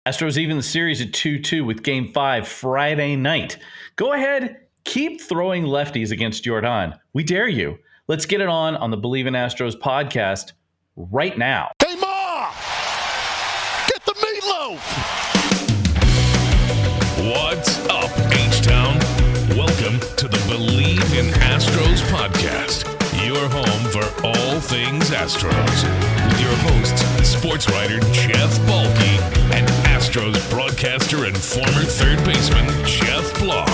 Astros even the series at 2-2 with Game 5 Friday night. Go ahead, keep throwing lefties against Yordan. We dare you. Let's get it on the Believe in Astros podcast right now. Hey, Ma! Get the meatloaf! What's up, H-Town? Welcome to the Believe in Astros podcast, your home for all things Astros. With your hosts, sports writer Jeff Balke and Astros broadcaster and former third baseman Geoff Blum.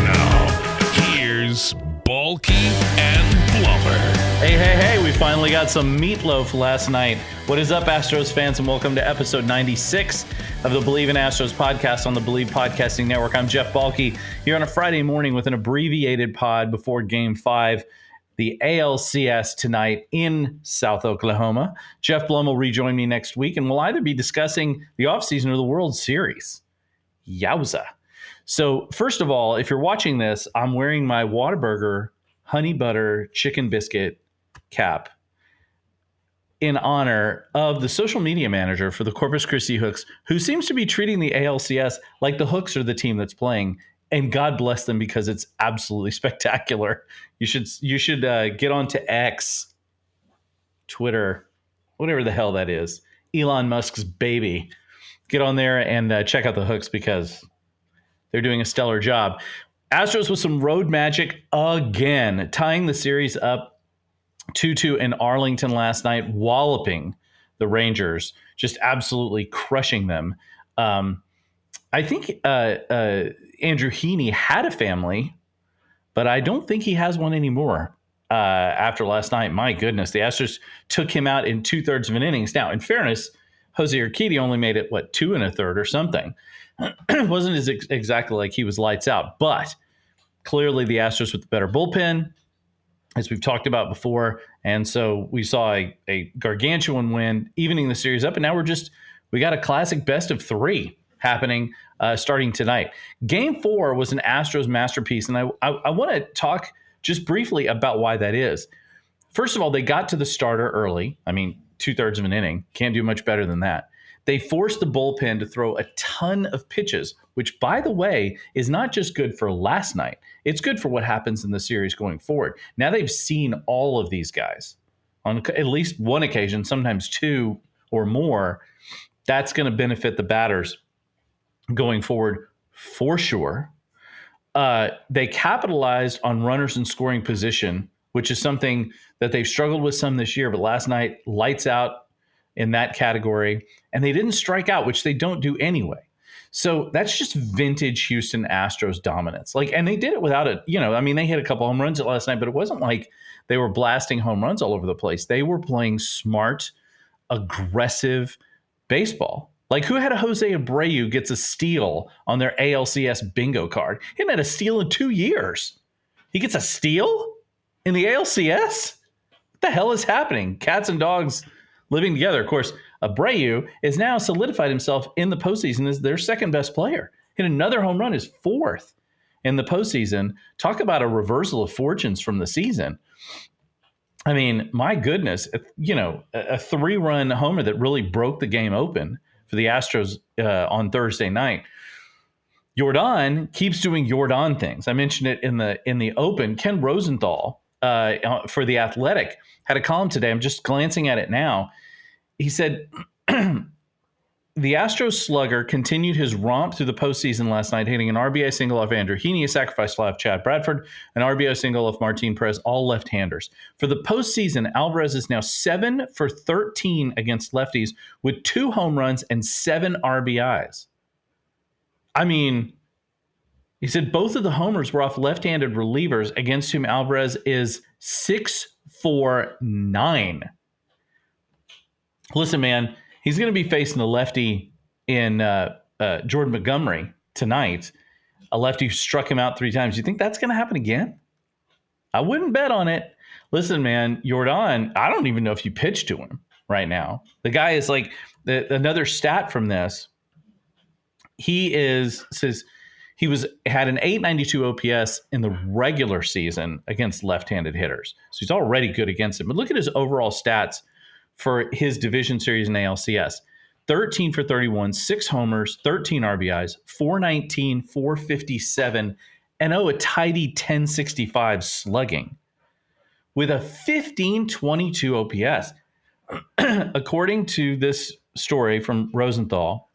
Now, here's Balke and Blummer. Hey, we finally got some meatloaf last night. What is up, Astros fans, and welcome to episode 96 of the Believe in Astros podcast on the Believe Podcasting Network. I'm Jeff Balke here on a Friday morning with an abbreviated pod before Game 5, the ALCS tonight in South Oklahoma. Geoff Blum will rejoin me next week, and we'll either be discussing the offseason or the World Series. Yowza. So first of all, if you're watching this, I'm wearing my Whataburger honey butter chicken biscuit cap in honor of the social media manager for the Corpus Christi Hooks, who seems to be treating the ALCS like the Hooks are the team that's playing. And God bless them, because it's absolutely spectacular. You should get onto X, Twitter, whatever the hell that is, Elon Musk's baby. Get on there and check out the Hooks, because they're doing a stellar job. Astros with some road magic again, tying the series up 2-2 in Arlington last night, walloping the Rangers, just absolutely crushing them. I think Andrew Heaney had a family, but I don't think he has one anymore after last night. My goodness, the Astros took him out in 2/3 of an innings. Now, in fairness, Jose Urquidy only made it, 2 1/3 or something. It wasn't exactly like he was lights out, but clearly the Astros with the better bullpen, as we've talked about before. And so we saw a gargantuan win, evening the series up. And now we got a classic best of 3 happening starting tonight. Game 4 was an Astros masterpiece. And I want to talk just briefly about why that is. First of all, they got to the starter early. 2/3 of an inning. Can't do much better than that. They forced the bullpen to throw a ton of pitches, which, by the way, is not just good for last night. It's good for what happens in the series going forward. Now they've seen all of these guys on at least one occasion, sometimes 2 or more. That's going to benefit the batters going forward for sure. They capitalized on runners in scoring position, which is something that they've struggled with some this year. But last night, lights out in that category, and they didn't strike out, which they don't do anyway. So that's just vintage Houston Astros dominance. And they did it without it. They hit a couple home runs last night, but it wasn't like they were blasting home runs all over the place. They were playing smart, aggressive baseball. Who had a Jose Abreu gets a steal on their ALCS bingo card? He hadn't had a steal in 2 years. He gets a steal in the ALCS? What the hell is happening? Cats and dogs living together. Of course, Abreu is now solidified himself in the postseason as their second best player. Hit another home run, his 4th in the postseason. Talk about a reversal of fortunes from the season. My goodness, a 3-run homer that really broke the game open for the Astros on Thursday night. Yordan keeps doing Yordan things. I mentioned it in the open. Ken Rosenthal for The Athletic had a column today. I'm just glancing at it now. He said, the Astros slugger continued his romp through the postseason last night, hitting an RBI single off Andrew Heaney, a sacrifice fly off Chad Bradford, an RBI single off Martin Perez, all left-handers. For the postseason, Alvarez is now 7 for 13 against lefties with 2 home runs and 7 RBIs. He said both of the homers were off left-handed relievers against whom Alvarez is 6-for-9. Listen, man, he's going to be facing a lefty in Jordan Montgomery tonight, a lefty who struck him out 3 times. You think that's going to happen again? I wouldn't bet on it. Listen, man, Yordan, I don't even know if you pitch to him right now. The guy is another stat from this. Says he had an 892 OPS in the regular season against left-handed hitters. So he's already good against it. But look at his overall stats for his division series in ALCS. 13 for 31, 6 homers, 13 RBIs, 419, 457, and a tidy 1065 slugging with a 1522 OPS. According to this story from Rosenthal,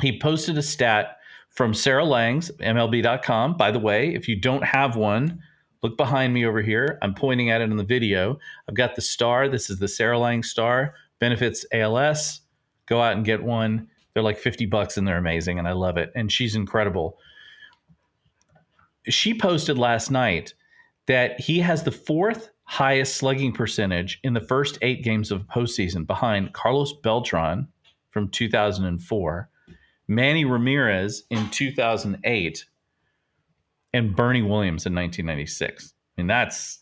he posted a stat from Sarah Lang's MLB.com. By the way, if you don't have one, look behind me over here. I'm pointing at it in the video. I've got the star. This is the Sarah Lang star. Benefits ALS. Go out and get one. They're like $50 and they're amazing, and I love it. And she's incredible. She posted last night that he has the 4th highest slugging percentage in the first 8 games of postseason, behind Carlos Beltran from 2004, Manny Ramirez in 2008, and Bernie Williams in 1996. I mean, that's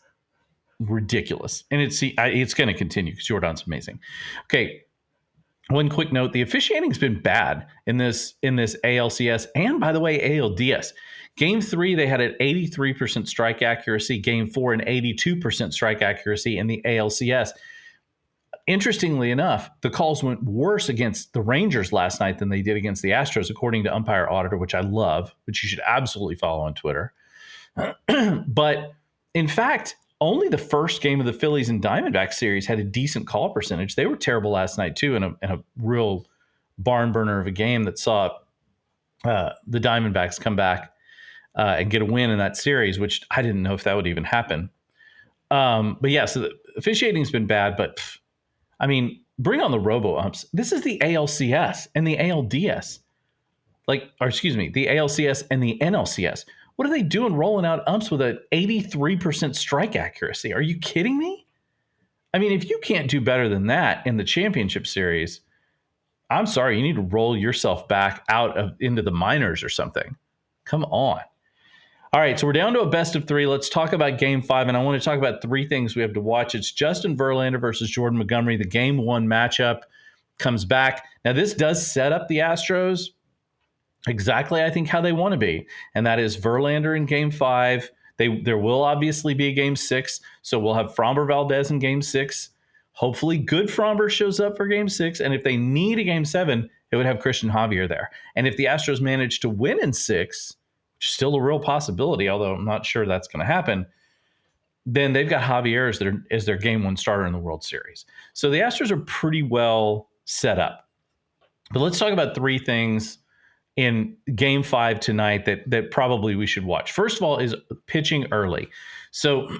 ridiculous. And it's going to continue because Yordan's amazing. Okay, one quick note. The officiating's been bad in this ALCS and, by the way, ALDS. Game 3, they had an 83% strike accuracy. Game 4, an 82% strike accuracy in the ALCS. Interestingly enough, the calls went worse against the Rangers last night than they did against the Astros, according to Umpire Auditor, which I love, which you should absolutely follow on Twitter. But in fact, only the first game of the Phillies and Diamondbacks series had a decent call percentage. They were terrible last night, too, in a real barn burner of a game that saw the Diamondbacks come back and get a win in that series, which I didn't know if that would even happen. But yeah, so the officiating has been bad, but I mean, bring on the robo-umps. This is the ALCS and the ALDS. The ALCS and the NLCS. What are they doing rolling out umps with an 83% strike accuracy? Are you kidding me? I mean, if you can't do better than that in the championship series, I'm sorry, you need to roll yourself back into the minors or something. Come on. All right, so we're down to a best of 3. Let's talk about Game 5, and I want to talk about 3 things we have to watch. It's Justin Verlander versus Jordan Montgomery. The Game 1 matchup comes back. Now, this does set up the Astros exactly, I think, how they want to be, and that is Verlander in Game 5. There will obviously be a Game 6, so we'll have Framber Valdez in Game 6. Hopefully, good Framber shows up for Game 6, and if they need a Game 7, it would have Christian Javier there. And if the Astros manage to win in 6, still a real possibility, although I'm not sure that's going to happen, then they've got Javier as their Game 1 starter in the World Series. So the Astros are pretty well set up. But let's talk about 3 things in Game 5 tonight that probably we should watch. First of all is pitching early. So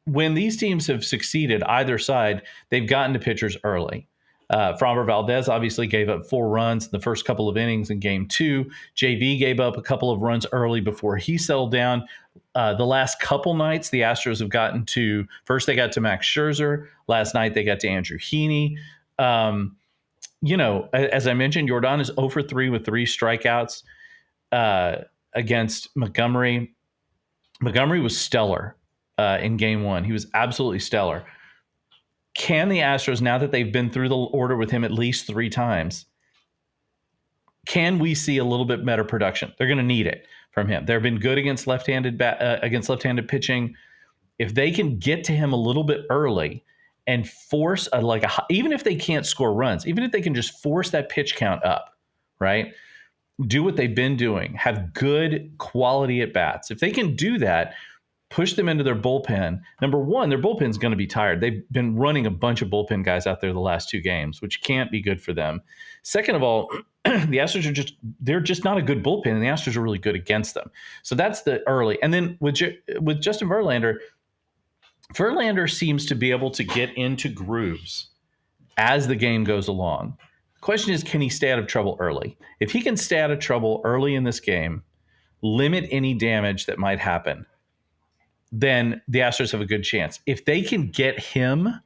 when these teams have succeeded, either side, they've gotten to pitchers early. Framber Valdez obviously gave up 4 runs in the first couple of innings in Game 2. JV gave up a couple of runs early before he settled down. The last couple nights, the Astros have gotten to, first they got to Max Scherzer. Last night they got to Andrew Heaney. As I mentioned, Yordan is 0 for 3 with 3 strikeouts against Montgomery. Montgomery was stellar in Game 1. He was absolutely stellar. Can the Astros, now that they've been through the order with him at least 3 times, can we see a little bit better production? They're going to need it from him. They've been good against left-handed pitching. If they can get to him a little bit early and force even if they can't score runs, even if they can just force that pitch count up, right? Do what they've been doing. Have good quality at bats. If they can do that, push them into their bullpen. Number one, their bullpen's going to be tired. They've been running a bunch of bullpen guys out there the last 2 games, which can't be good for them. Second of all, the Astros they're just not a good bullpen, and the Astros are really good against them. So that's the early. And then with Justin Verlander seems to be able to get into grooves as the game goes along. The question is, can he stay out of trouble early? If he can stay out of trouble early in this game, limit any damage that might happen, then the Astros have a good chance. If they can get him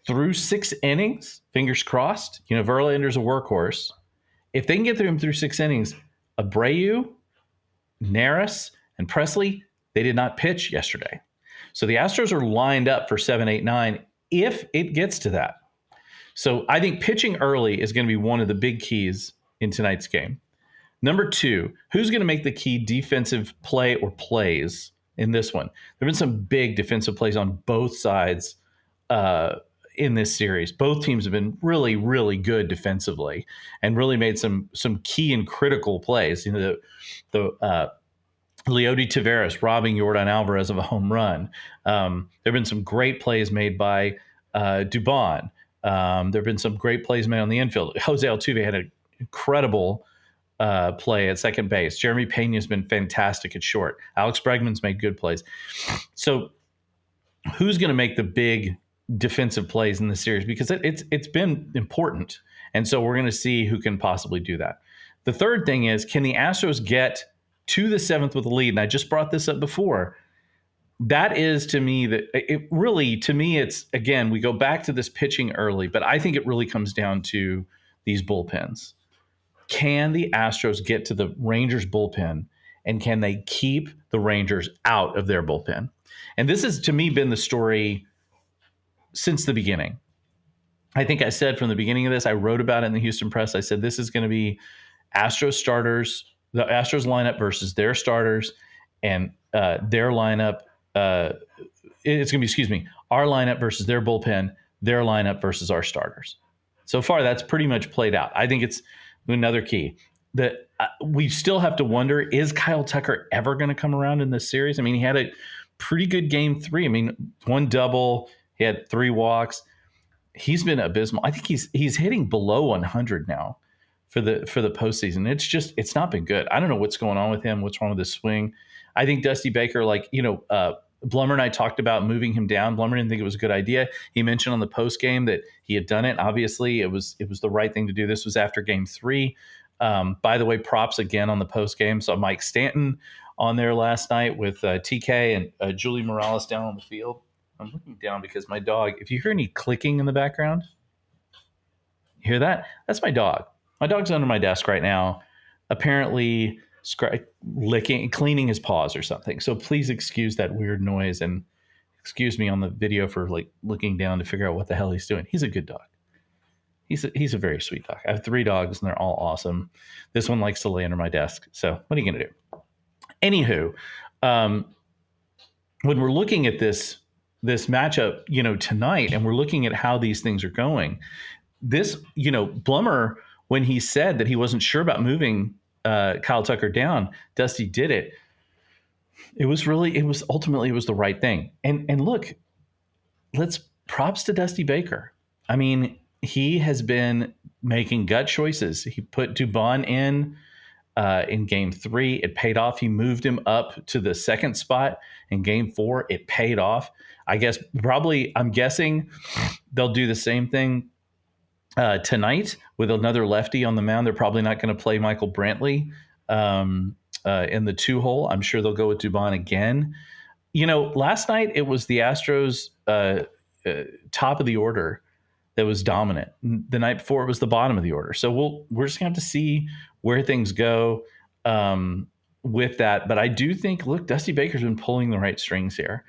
through 6 innings, fingers crossed, Verlander's a workhorse. If they can get him through 6 innings, Abreu, Neris, and Presley, they did not pitch yesterday. So the Astros are lined up for 7, 8, 9 if it gets to that. So I think pitching early is going to be one of the big keys in tonight's game. Number 2, who's going to make the key defensive play or plays in this one? There have been some big defensive plays on both sides in in this series. Both teams have been really, really good defensively and really made some key and critical plays. You know, the Leody Taveras robbing Yordan Alvarez of a home run. There have been some great plays made by Dubon. There have been some great plays made on the infield. Jose Altuve had an incredible play at second base. Jeremy Pena's been fantastic at short. Alex Bregman's made good plays. So who's going to make the big defensive plays in this series? Because it's been important. And so we're going to see who can possibly do that. The third thing is, can the Astros get to the seventh with a lead? And I just brought this up before. That is, to me, it's, again, we go back to this pitching early, but I think it really comes down to these bullpens. Can the Astros get to the Rangers bullpen, and can they keep the Rangers out of their bullpen? And this has, to me, been the story since the beginning. I think I said from the beginning of this, I wrote about it in the Houston Press. I said this is going to be Astros starters, the Astros lineup versus their starters, and their lineup. It's going to be, our lineup versus their bullpen, their lineup versus our starters. So far, that's pretty much played out. I think it's another key that we still have to wonder, is Kyle Tucker ever going to come around in this series? I mean, he had a pretty good game 3. I mean, 1 double, he had 3 walks. He's been abysmal. I think he's hitting below 100 now for the postseason. It's not been good. I don't know what's going on with him. What's wrong with his swing? I think Dusty Baker, Blummer and I talked about moving him down. Blummer didn't think it was a good idea. He mentioned on the post game that he had done it. Obviously, it was the right thing to do. This was after game 3. By the way, props again on the post game. So Mike Stanton on there last night with TK and Julie Morales down on the field. I'm looking down because my dog, if you hear any clicking in the background, you hear that? That's my dog. My dog's under my desk right now, apparently cleaning his paws or something. So please excuse that weird noise and excuse me on the video for looking down to figure out what the hell he's doing. He's a good dog. He's a very sweet dog. I have 3 dogs and they're all awesome. This one likes to lay under my desk. So what are you going to do? Anywho, when we're looking at this matchup, tonight, and we're looking at how these things are going, Blummer, when he said that he wasn't sure about moving Kyle Tucker down, Dusty did it. It was ultimately the right thing. And look, props to Dusty Baker. I mean, he has been making gut choices. He put Dubon in game 3. It paid off. He moved him up to the second spot in game 4. It paid off. I'm guessing they'll do the same thing tonight with another lefty on the mound. They're probably not going to play Michael Brantley in the 2-hole. I'm sure they'll go with Dubon again. Last night it was the Astros top of the order that was dominant. The night before it was the bottom of the order. So we're just going to have to see where things go with that. But I do think, look, Dusty Baker's been pulling the right strings here.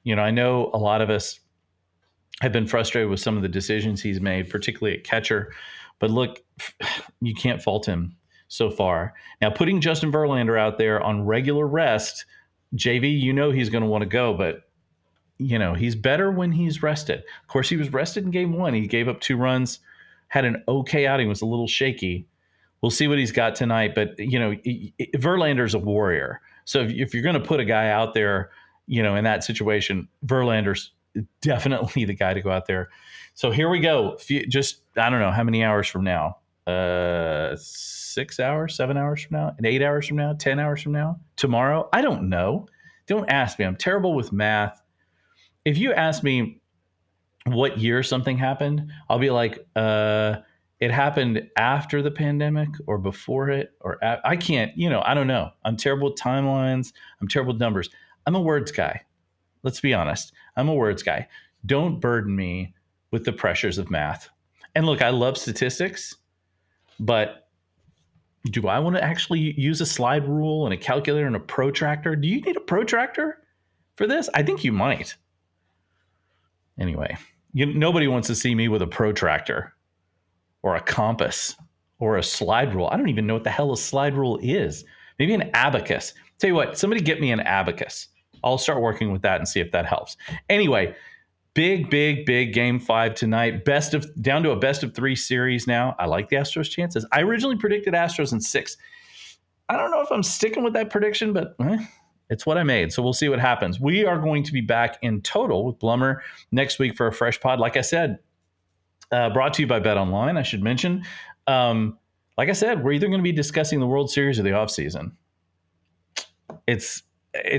I know a lot of us have been frustrated with some of the decisions he's made, particularly at catcher. But look, you can't fault him so far. Now, putting Justin Verlander out there on regular rest, JV, he's going to want to go, but he's better when he's rested. Of course, he was rested in game 1. He gave up 2 runs, had an okay outing, was a little shaky. We'll see what he's got tonight. But, Verlander's a warrior. So if you're going to put a guy out there, in that situation, Verlander's definitely the guy to go out there. So here we go. Just, I don't know how many hours from now. 6 hours, 7 hours from now, and 8 hours from now, 10 hours from now, tomorrow. I don't know. Don't ask me. I'm terrible with math. If you ask me what year something happened, I'll be like, it happened after the pandemic or before it, or I can't, I don't know. I'm terrible with timelines. I'm terrible with numbers. I'm a words guy. Let's be honest. I'm a words guy. Don't burden me with the pressures of math. And look, I love statistics, but do I want to actually use a slide rule and a calculator and a protractor? Do you need a protractor for this? I think you might. Anyway, nobody wants to see me with a protractor or a compass or a slide rule. I don't even know what the hell a slide rule is. Maybe an abacus. Tell you what, somebody get me an abacus. I'll start working with that and see if that helps. Anyway, Big game 5 tonight. Down to a best of 3 series now. I like the Astros' chances. I originally predicted Astros in 6. I don't know if I'm sticking with that prediction, but it's what I made. So we'll see what happens. We are going to be back in total with Blummer next week for a fresh pod. Like I said, brought to you by Bet Online, I should mention. Like I said, we're either going to be discussing the World Series or the offseason. It's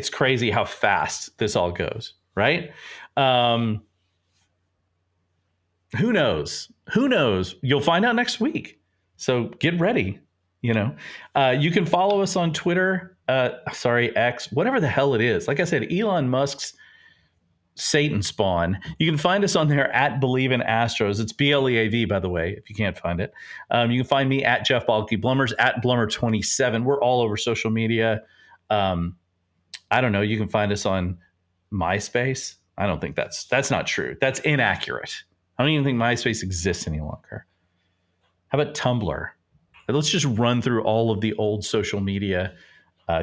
crazy how fast this all goes, right? Who knows? You'll find out next week. So get ready. You can follow us on Twitter, X, whatever the hell it is. Like I said, Elon Musk's Satan spawn. You can find us on there at Believe in Astros. It's BLEAV, by the way, if you can't find it. You can find me at Jeff Balke, Blummer's at Blummer27. We're all over social media. I don't know. You can find us on MySpace. I don't think that's not true. That's inaccurate. I don't even think MySpace exists any longer. How about Tumblr? Let's just run through all of the old social media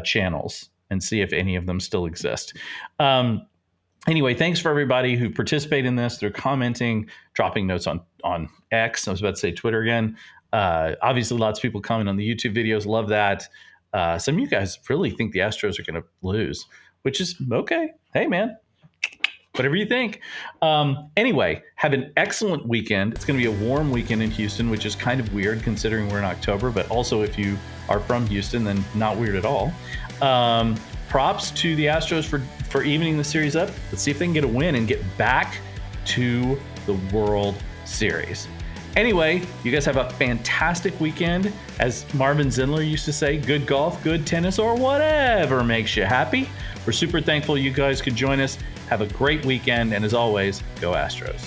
channels and see if any of them still exist. Anyway, thanks for everybody who participated in this through commenting, dropping notes on X. I was about to say Twitter again. Obviously, lots of people comment on the YouTube videos. Love that. Some of you guys really think the Astros are going to lose, which is okay. Hey, man. Whatever you think. Anyway, have an excellent weekend. It's going to be a warm weekend in Houston, which is kind of weird considering we're in October, but also if you are from Houston, then not weird at all. Props to the Astros for evening the series up. Let's see if they can get a win and get back to the World Series. Anyway, you guys have a fantastic weekend. As Marvin Zindler used to say, good golf, good tennis, or whatever makes you happy. We're super thankful you guys could join us. Have a great weekend, and as always, go Astros.